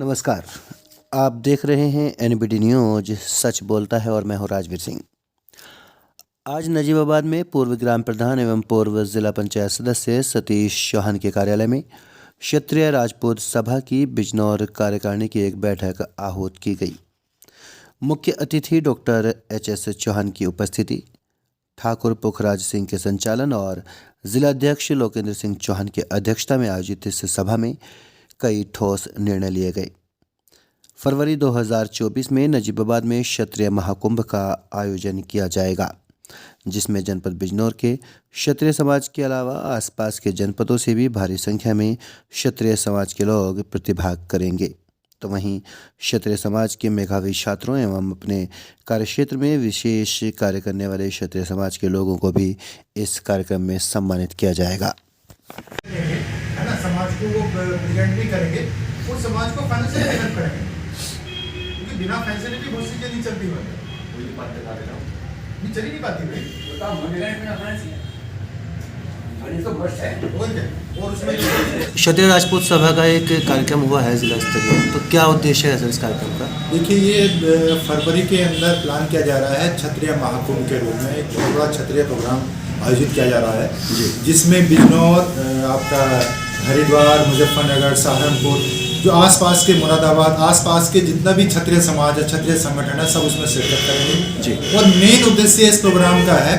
नमस्कार। आप देख रहे हैं एनबीडी न्यूज सच बोलता है और मैं हूं राजवीर सिंह। आज नजीबाबाद में पूर्व ग्राम प्रधान एवं पूर्व जिला पंचायत सदस्य सतीश चौहान के कार्यालय में क्षत्रिय राजपूत सभा की बिजनौर कार्यकारिणी की एक बैठक आहूत की गई। मुख्य अतिथि डॉक्टर एच.एस. चौहान की उपस्थिति, ठाकुर पुखराज सिंह के संचालन और जिलाध्यक्ष लोकेंद्र सिंह चौहान की अध्यक्षता में आयोजित इस सभा में कई ठोस निर्णय लिए गए। फरवरी 2024 में नजीबाबाद में क्षत्रिय महाकुंभ का आयोजन किया जाएगा, जिसमें जनपद बिजनौर के क्षत्रिय समाज के अलावा आसपास के जनपदों से भी भारी संख्या में क्षत्रिय समाज के लोग प्रतिभाग करेंगे। तो वहीं क्षत्रिय समाज के मेधावी छात्रों एवं अपने कार्यक्षेत्र में विशेष कार्य करने वाले क्षत्रिय समाज के लोगों को भी इस कार्यक्रम में सम्मानित किया जाएगा। है ना, समाज को वो प्रेजेंट भी करेंगे और समाज को फाइनेंशियल हेल्प करेंगे, क्योंकि बिना फैसिलिटी बहुत सी चीजें नहीं चलती है। कोई बात बता दे रहा हूं, नहीं चली नहीं पाती भाई, बताओ मुझे बिना फाइनेंस है तो बस है। और उसमें क्षत्रिय राजपूत सभा का एक कार्यक्रम हुआ है जिला स्तरीय, तो क्या उद्देश्य है सर इस कार्यक्रम का? देखिए, ये फरवरी के अंदर प्लान किया जा रहा है क्षत्रिय महाकुंभ के रूप में एक बहुत बड़ा क्षत्रिय प्रोग्राम आयोजित किया जा रहा है, जिसमें बिजनौर, आपका हरिद्वार, मुजफ्फरनगर, सहारनपुर, जो आसपास के मुरादाबाद, आसपास के जितना भी क्षत्रिय समाज है, क्षत्रिय संगठन है, सब उसमें शिरकत करेंगे। और मेन उद्देश्य इस प्रोग्राम का है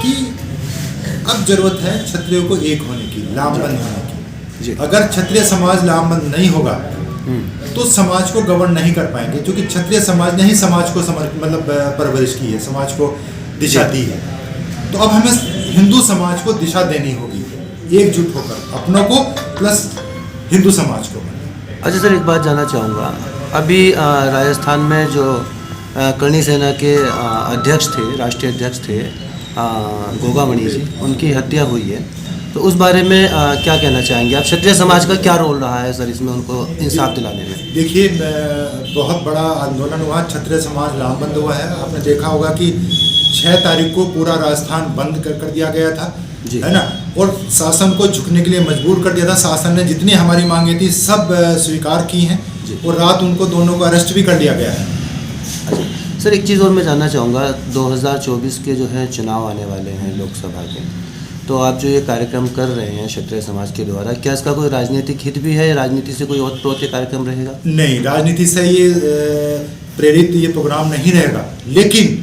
कि अब जरूरत है क्षत्रियों को एक होने की, लामबंद होने की। अगर क्षत्रिय समाज लामबंद नहीं होगा तो समाज को गवर्न नहीं कर पाएंगे, क्योंकि क्षत्रिय समाज ने ही समाज को परवरिश की है, समाज को दिशा दी है। तो अब हमें हिंदू समाज को दिशा देनी होगी, एकजुट होकर अपनों को प्लस हिंदू समाज को। अच्छा सर, एक बात जानना चाहूँगा, अभी राजस्थान में जो करणी सेना के अध्यक्ष थे, राष्ट्रीय अध्यक्ष थे गोगामणि जी, उनकी हत्या हुई है, तो उस बारे में क्या कहना चाहेंगे आप? क्षत्रिय समाज का क्या रोल रहा है सर इसमें उनको इंसाफ दिलाने में? देखिए, बहुत बड़ा आंदोलन हुआ, क्षत्रिय समाज लामबंद हुआ है। आपने देखा होगा कि 6 तारीख को पूरा राजस्थान बंद कर दिया गया था, है ना, और शासन को झुकने के लिए मजबूर कर दिया था। शासन ने जितनी हमारी मांगे थी सब स्वीकार की हैं, और रात उनको दोनों को अरेस्ट भी कर लिया गया है। अच्छा सर, एक चीज़ और मैं जानना चाहूँगा, 2024 के जो है चुनाव आने वाले हैं लोकसभा के, तो आप जो ये कार्यक्रम कर रहे हैं क्षत्रिय समाज के द्वारा, क्या इसका कोई राजनीतिक हित भी है? राजनीति से कोई और के कार्यक्रम रहेगा? नहीं, राजनीति से ये प्रेरित ये प्रोग्राम नहीं रहेगा, लेकिन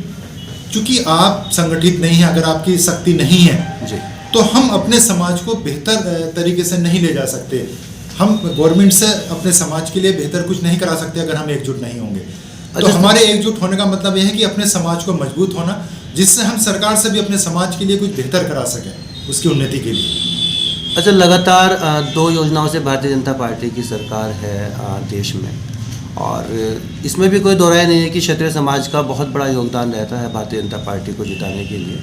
चूंकि आप संगठित नहीं हैं, अगर आपकी शक्ति नहीं है जी, तो हम अपने समाज को बेहतर तरीके से नहीं ले जा सकते। हम गवर्नमेंट से अपने समाज के लिए बेहतर कुछ नहीं करा सकते अगर हम एकजुट नहीं होंगे। तो हमारे एकजुट होने का मतलब यह है कि अपने समाज को मजबूत होना, जिससे हम सरकार से भी अपने समाज के लिए कुछ बेहतर करा सकें, उसकी उन्नति के लिए। अच्छा, लगातार 2 योजनाओं से भारतीय जनता पार्टी की सरकार है देश में, और इसमें भी कोई दोहराया नहीं है कि क्षत्रिय समाज का बहुत बड़ा योगदान रहता है भारतीय जनता पार्टी को जिताने के लिए।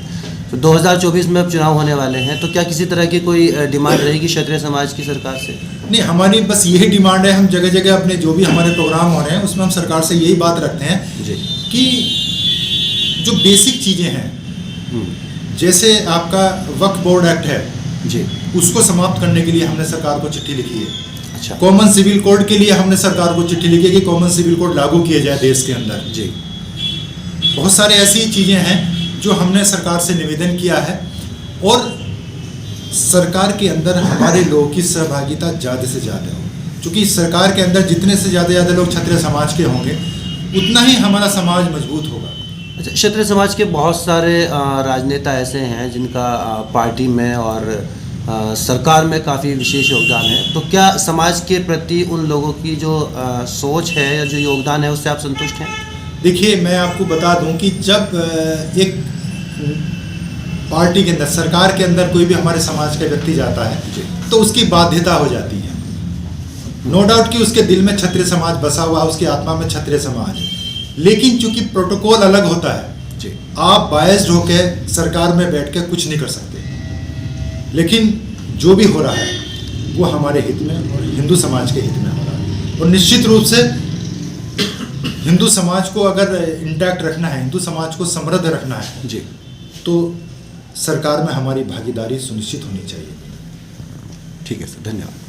तो 2024 में अब चुनाव होने वाले हैं, तो क्या किसी तरह की कोई डिमांड रहेगी क्षत्रिय समाज की सरकार से? नहीं, हमारी बस यही डिमांड है। हम जगह जगह अपने जो भी हमारे प्रोग्राम हो रहे हैं उसमें हम सरकार से यही बात रखते हैं जी, कि जो बेसिक चीज़ें हैं, जैसे आपका वक्फ बोर्ड एक्ट है जी, उसको समाप्त करने के लिए हमने सरकार को चिट्ठी लिखी है। अच्छा, कॉमन सिविल कोड के लिए हमने सरकार को चिट्ठी लिखी है कि कॉमन सिविल कोड लागू किया जाए देश के अंदर जी। बहुत सारे ऐसी चीज़ें हैं जो हमने सरकार से निवेदन किया है, और सरकार के अंदर हमारे लोगों की सहभागिता ज़्यादा से ज़्यादा हो, क्योंकि सरकार के अंदर जितने से ज़्यादा लोग क्षत्रिय समाज के होंगे उतना ही हमारा समाज मजबूत होगा। अच्छा, क्षत्रिय समाज के बहुत सारे राजनेता ऐसे हैं जिनका पार्टी में और सरकार में काफ़ी विशेष योगदान है, तो क्या समाज के प्रति उन लोगों की जो सोच है या जो योगदान है उससे आप संतुष्ट हैं? देखिए, मैं आपको बता दूं कि जब एक पार्टी के अंदर, सरकार के अंदर कोई भी हमारे समाज का व्यक्ति जाता है तो उसकी बाध्यता हो जाती है। नो डाउट कि उसके दिल में क्षत्रिय समाज बसा हुआ, उसकी आत्मा में क्षत्रिय समाज है, लेकिन चूंकि प्रोटोकॉल अलग होता है जी, आप बायस्ड होकर सरकार में बैठ के कुछ नहीं कर सकते। लेकिन जो भी हो रहा है वो हमारे हित में और हिंदू समाज के हित में हो रहा है, और निश्चित रूप से हिंदू समाज को अगर इंटैक्ट रखना है, हिंदू समाज को समृद्ध रखना है जी, तो सरकार में हमारी भागीदारी सुनिश्चित होनी चाहिए। ठीक है सर, धन्यवाद।